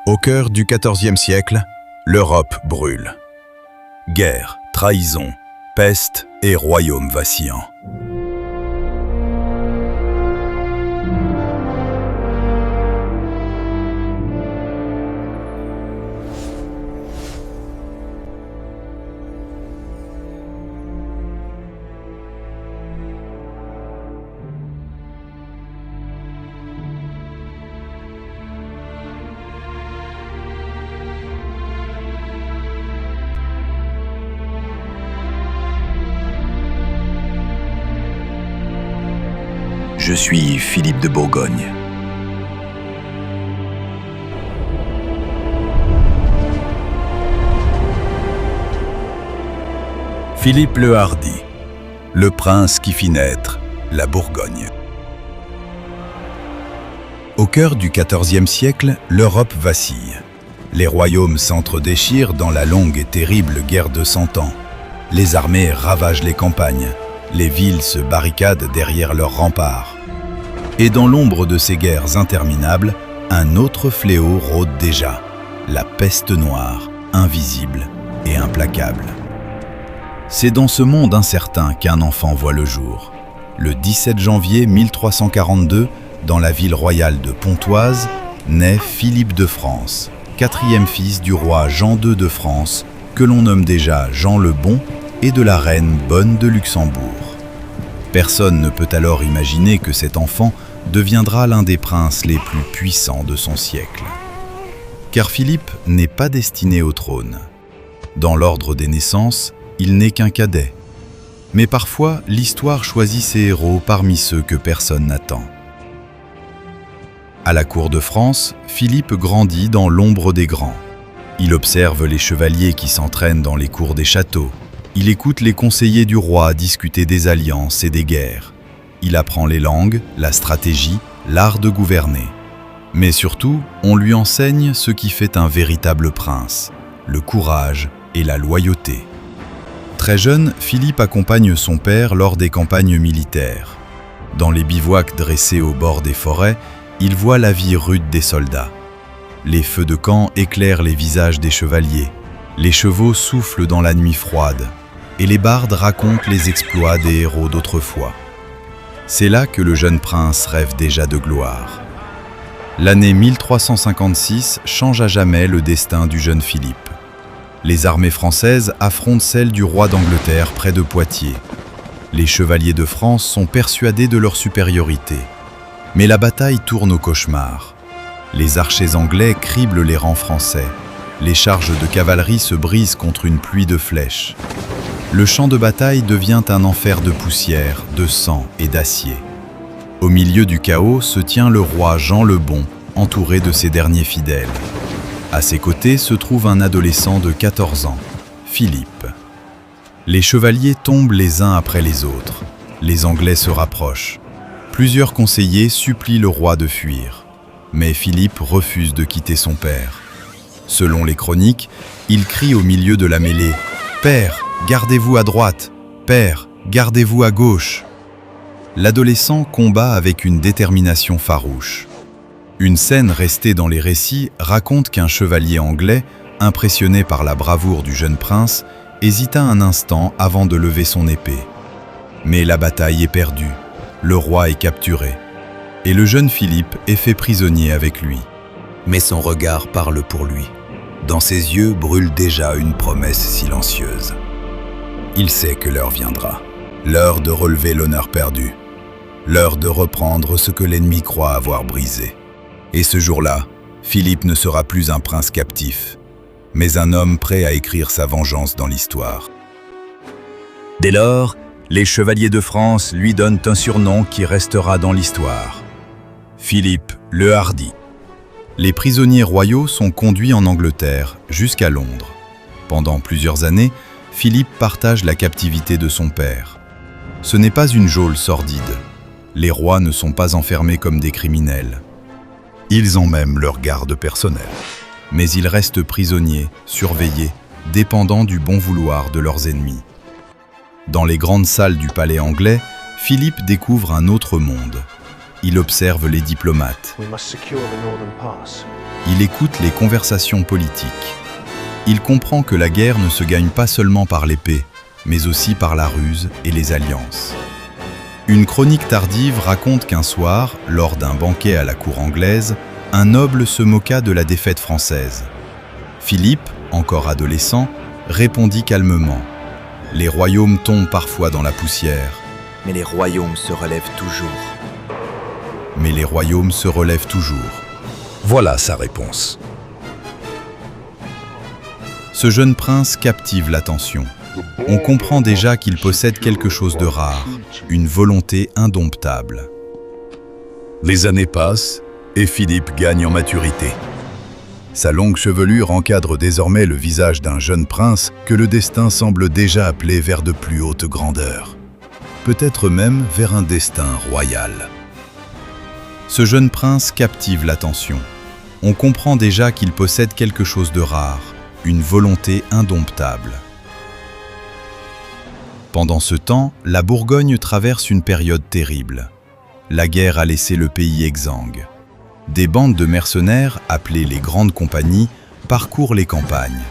Au cœur du XIVe siècle, l'Europe brûle. Guerre, trahison, peste et royaume vacillant. Je suis Philippe de Bourgogne. Philippe le Hardi, le prince qui fit naître la Bourgogne. Au cœur du XIVe siècle, l'Europe vacille. Les royaumes s'entre-déchirent dans la longue et terrible guerre de 100 ans. Les armées ravagent les campagnes. Les villes se barricadent derrière leurs remparts. Et dans l'ombre de ces guerres interminables, un autre fléau rôde déjà, la peste noire, invisible et implacable. C'est dans ce monde incertain qu'un enfant voit le jour. Le 17 janvier 1342, dans la ville royale de Pontoise, naît Philippe de France, quatrième fils du roi Jean II de France, que l'on nomme déjà Jean le Bon, et de la reine Bonne de Luxembourg. Personne ne peut alors imaginer que cet enfant deviendra l'un des princes les plus puissants de son siècle. Car Philippe n'est pas destiné au trône. Dans l'ordre des naissances, il n'est qu'un cadet. Mais parfois, l'histoire choisit ses héros parmi ceux que personne n'attend. À la cour de France, Philippe grandit dans l'ombre des grands. Il observe les chevaliers qui s'entraînent dans les cours des châteaux. Il écoute les conseillers du roi discuter des alliances et des guerres. Il apprend les langues, la stratégie, l'art de gouverner. Mais surtout, on lui enseigne ce qui fait un véritable prince, le courage et la loyauté. Très jeune, Philippe accompagne son père lors des campagnes militaires. Dans les bivouacs dressés au bord des forêts, il voit la vie rude des soldats. Les feux de camp éclairent les visages des chevaliers. Les chevaux soufflent dans la nuit froide. Et les bardes racontent les exploits des héros d'autrefois. C'est là que le jeune prince rêve déjà de gloire. L'année 1356 change à jamais le destin du jeune Philippe. Les armées françaises affrontent celles du roi d'Angleterre près de Poitiers. Les chevaliers de France sont persuadés de leur supériorité. Mais la bataille tourne au cauchemar. Les archers anglais criblent les rangs français. Les charges de cavalerie se brisent contre une pluie de flèches. Le champ de bataille devient un enfer de poussière, de sang et d'acier. Au milieu du chaos se tient le roi Jean le Bon, entouré de ses derniers fidèles. À ses côtés se trouve un adolescent de 14 ans, Philippe. Les chevaliers tombent les uns après les autres. Les Anglais se rapprochent. Plusieurs conseillers supplient le roi de fuir. Mais Philippe refuse de quitter son père. Selon les chroniques, il crie au milieu de la mêlée « Père, gardez-vous à droite! Père, gardez-vous à gauche !» L'adolescent combat avec une détermination farouche. Une scène restée dans les récits raconte qu'un chevalier anglais, impressionné par la bravoure du jeune prince, hésita un instant avant de lever son épée. Mais la bataille est perdue, le roi est capturé, et le jeune Philippe est fait prisonnier avec lui. Mais son regard parle pour lui. Dans ses yeux brûle déjà une promesse silencieuse. Il sait que l'heure viendra, l'heure de relever l'honneur perdu, l'heure de reprendre ce que l'ennemi croit avoir brisé. Et ce jour-là, Philippe ne sera plus un prince captif, mais un homme prêt à écrire sa vengeance dans l'histoire. Dès lors, les chevaliers de France lui donnent un surnom qui restera dans l'histoire. Philippe le Hardi. Les prisonniers royaux sont conduits en Angleterre, jusqu'à Londres. Pendant plusieurs années, Philippe partage la captivité de son père. Ce n'est pas une geôle sordide. Les rois ne sont pas enfermés comme des criminels. Ils ont même leur garde personnelle. Mais ils restent prisonniers, surveillés, dépendants du bon vouloir de leurs ennemis. Dans les grandes salles du palais anglais, Philippe découvre un autre monde. Il observe les diplomates. We must secure the northern pass. Il écoute les conversations politiques. Il comprend que la guerre ne se gagne pas seulement par l'épée, mais aussi par la ruse et les alliances. Une chronique tardive raconte qu'un soir, lors d'un banquet à la cour anglaise, un noble se moqua de la défaite française. Philippe, encore adolescent, répondit calmement. « Les royaumes tombent parfois dans la poussière. Mais les royaumes se relèvent toujours. Mais les royaumes se relèvent toujours. » Voilà sa réponse. Ce jeune prince captive l'attention. On comprend déjà qu'il possède quelque chose de rare, une volonté indomptable. Les années passent et Philippe gagne en maturité. Sa longue chevelure encadre désormais le visage d'un jeune prince que le destin semble déjà appeler vers de plus hautes grandeurs. Peut-être même vers un destin royal. Ce jeune prince captive l'attention. On comprend déjà qu'il possède quelque chose de rare, une volonté indomptable. Pendant ce temps, la Bourgogne traverse une période terrible. La guerre a laissé le pays exsangue. Des bandes de mercenaires, appelées les grandes compagnies, parcourent les campagnes.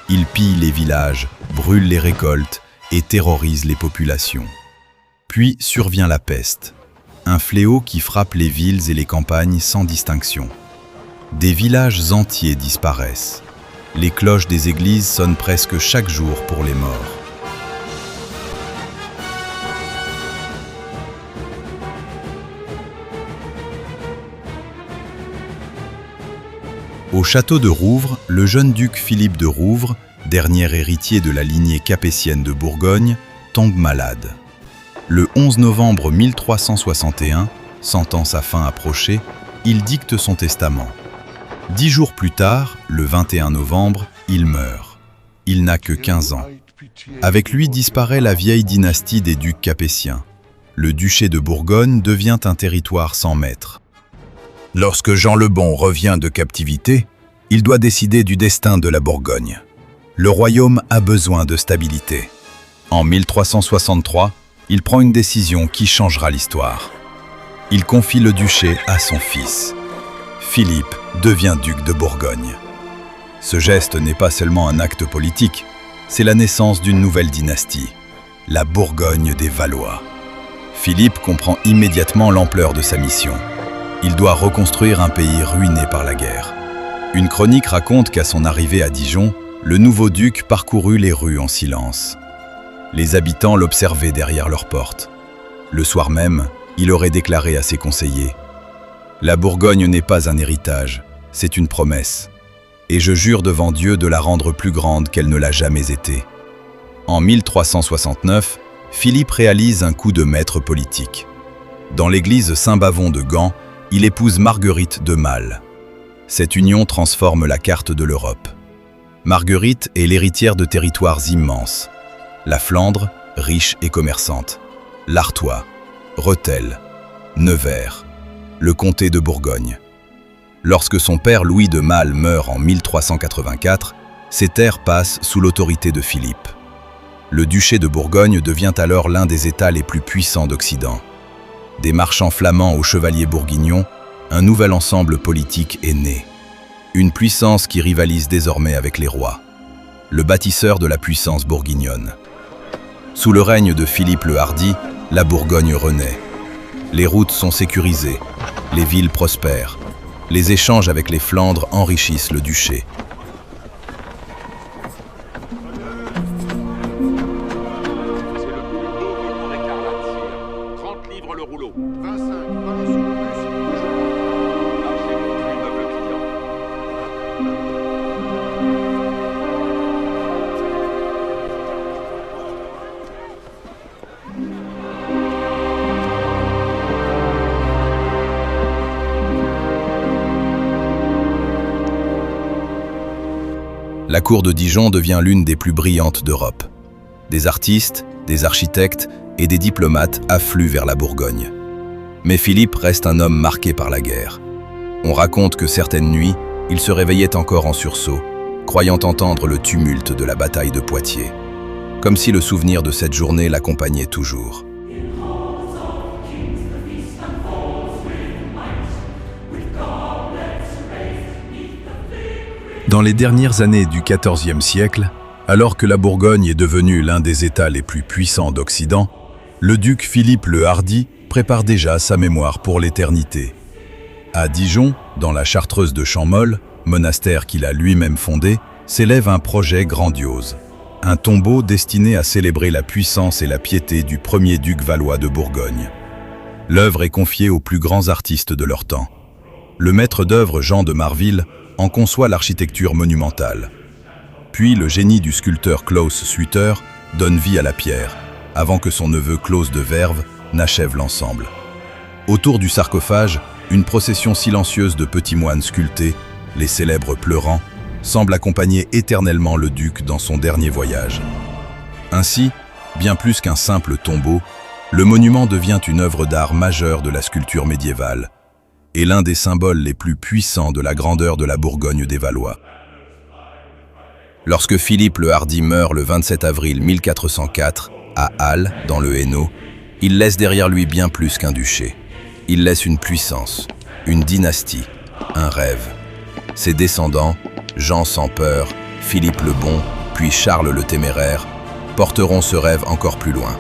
Ils pillent les villages, brûlent les récoltes et terrorisent les populations. Puis survient la peste, un fléau qui frappe les villes et les campagnes sans distinction. Des villages entiers disparaissent. Les cloches des églises sonnent presque chaque jour pour les morts. Au château de Rouvres, le jeune duc Philippe de Rouvres, dernier héritier de la lignée capétienne de Bourgogne, tombe malade. Le 11 novembre 1361, sentant sa fin approcher, il dicte son testament. 10 jours plus tard, le 21 novembre, il meurt. Il n'a que 15 ans. Avec lui disparaît la vieille dynastie des ducs capétiens. Le duché de Bourgogne devient un territoire sans maître. Lorsque Jean le Bon revient de captivité, il doit décider du destin de la Bourgogne. Le royaume a besoin de stabilité. En 1363, il prend une décision qui changera l'histoire. Il confie le duché à son fils. Philippe devient duc de Bourgogne. Ce geste n'est pas seulement un acte politique, c'est la naissance d'une nouvelle dynastie, la Bourgogne des Valois. Philippe comprend immédiatement l'ampleur de sa mission. Il doit reconstruire un pays ruiné par la guerre. Une chronique raconte qu'à son arrivée à Dijon, le nouveau duc parcourut les rues en silence. Les habitants l'observaient derrière leurs portes. Le soir même, il aurait déclaré à ses conseillers « La Bourgogne n'est pas un héritage, c'est une promesse. Et je jure devant Dieu de la rendre plus grande qu'elle ne l'a jamais été. » En 1369, Philippe réalise un coup de maître politique. Dans l'église Saint-Bavon de Gand, il épouse Marguerite de Malle. Cette union transforme la carte de l'Europe. Marguerite est l'héritière de territoires immenses. La Flandre, riche et commerçante. L'Artois, Rethel, Nevers, le comté de Bourgogne. Lorsque son père Louis de Malle meurt en 1384, ces terres passent sous l'autorité de Philippe. Le duché de Bourgogne devient alors l'un des États les plus puissants d'Occident. Des marchands flamands aux chevaliers bourguignons, un nouvel ensemble politique est né. Une puissance qui rivalise désormais avec les rois. Le bâtisseur de la puissance bourguignonne. Sous le règne de Philippe le Hardi, la Bourgogne renaît. Les routes sont sécurisées, les villes prospèrent. Les échanges avec les Flandres enrichissent le duché. La cour de Dijon devient l'une des plus brillantes d'Europe. Des artistes, des architectes et des diplomates affluent vers la Bourgogne. Mais Philippe reste un homme marqué par la guerre. On raconte que certaines nuits, il se réveillait encore en sursaut, croyant entendre le tumulte de la bataille de Poitiers, comme si le souvenir de cette journée l'accompagnait toujours. Dans les dernières années du XIVe siècle, alors que la Bourgogne est devenue l'un des États les plus puissants d'Occident, le duc Philippe le Hardi prépare déjà sa mémoire pour l'éternité. À Dijon, dans la Chartreuse de Champmolles, monastère qu'il a lui-même fondé, s'élève un projet grandiose. Un tombeau destiné à célébrer la puissance et la piété du premier duc valois de Bourgogne. L'œuvre est confiée aux plus grands artistes de leur temps. Le maître d'œuvre Jean de Marville en conçoit l'architecture monumentale. Puis le génie du sculpteur Claus Suiter donne vie à la pierre, avant que son neveu Claus de Verve n'achève l'ensemble. Autour du sarcophage, une procession silencieuse de petits moines sculptés, les célèbres pleurants, semble accompagner éternellement le duc dans son dernier voyage. Ainsi, bien plus qu'un simple tombeau, le monument devient une œuvre d'art majeure de la sculpture médiévale et l'un des symboles les plus puissants de la grandeur de la Bourgogne des Valois. Lorsque Philippe le Hardi meurt le 27 avril 1404, à Halle, dans le Hainaut, il laisse derrière lui bien plus qu'un duché. Il laisse une puissance, une dynastie, un rêve. Ses descendants, Jean sans peur, Philippe le Bon, puis Charles le Téméraire, porteront ce rêve encore plus loin.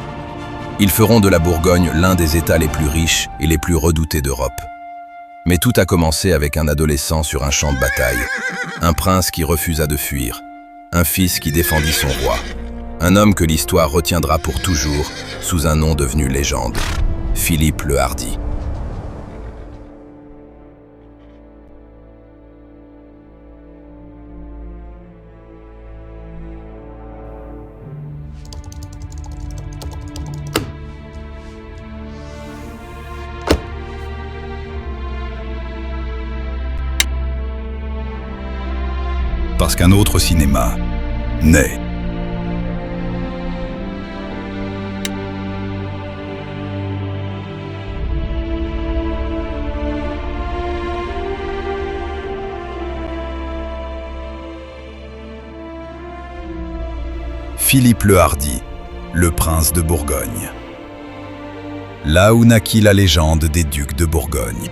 Ils feront de la Bourgogne l'un des États les plus riches et les plus redoutés d'Europe. Mais tout a commencé avec un adolescent sur un champ de bataille, un prince qui refusa de fuir, un fils qui défendit son roi, un homme que l'histoire retiendra pour toujours sous un nom devenu légende, Philippe le Hardi. Parce qu'un autre cinéma naît. Philippe le Hardi, le prince de Bourgogne. Là où naquit la légende des ducs de Bourgogne.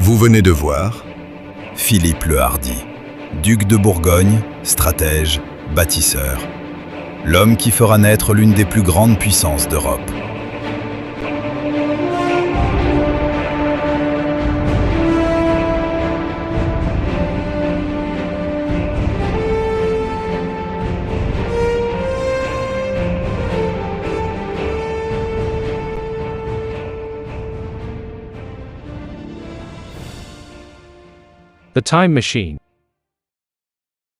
Vous venez de voir Philippe le Hardi, duc de Bourgogne, stratège, bâtisseur. L'homme qui fera naître l'une des plus grandes puissances d'Europe. The Time Machine.